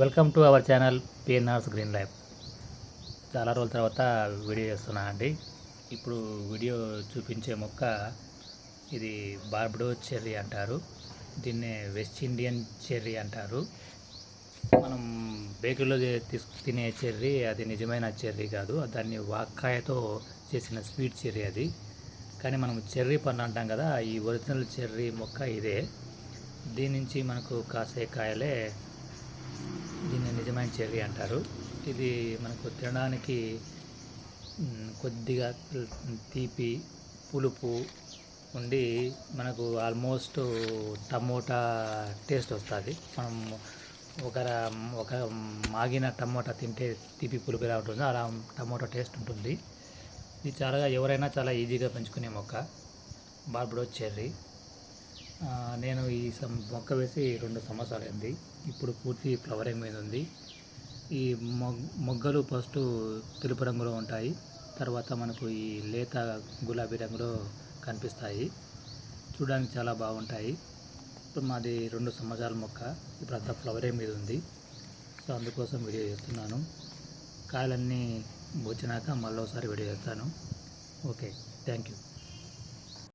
Welcome to our channel పిఎన్ఆర్స్ green life. చాలా రోజుల తర్వాత వీడియో చేస్తున్నా అండి. ఇప్పుడు వీడియో చూపించే మొక్క ఇది బార్బడో చెర్రీ అంటారు. దీన్నే వెస్ట్ ఇండియన్ చెర్రీ అంటారు. మనం బేకరీలో తినే చెర్రీ అది నిజమైన చెర్రీ కాదు, దాన్ని వాక్కాయతో చేసిన స్వీట్ చెర్రీ అది. కానీ మనం చెర్రీ పండు అంటాం కదా, ఈ ఒరిజినల్ చెర్రీ మొక్క ఇదే. దీని నుంచి మనకు కాసే కాయలే దీన్ని నిజమైన చెర్రీ అంటారు. ఇది మనకు తినడానికి కొద్దిగా తీపి పులుపు ఉండి మనకు ఆల్మోస్ట్ టమోటా టేస్ట్ వస్తుంది. మనం ఒక మాగిన టమోటా తింటే తీపి పులుపు ఎలా ఉంటుందో అలా టమోటా టేస్ట్ ఉంటుంది. ఇది ఎవరైనా చాలా ఈజీగా పెంచుకునే మొక్క బార్బడో చెర్రీ. నేను ఈ మొక్క వేసి 2 సంవత్సరాలు అయింది. ఇప్పుడు పూర్తి ఫ్లవరింగ్ మీద ఉంది. ఈ మొగ్గలు ఫస్ట్ తెలుపు రంగులో ఉంటాయి, తర్వాత మనకు ఈ లేత గులాబీ రంగులో కనిపిస్తాయి. చూడడానికి చాలా బాగుంటాయి. ఇప్పుడు మాది 2 సంవత్సరాల మొక్క, ఇప్పుడు అంతా ఫ్లవరింగ్ మీద ఉంది. సో అందుకోసం వీడియో చేస్తున్నాను. కాయలన్నీ వచ్చినాక మళ్ళీ ఒకసారి వీడియో చేస్తాను. Okay, thank you.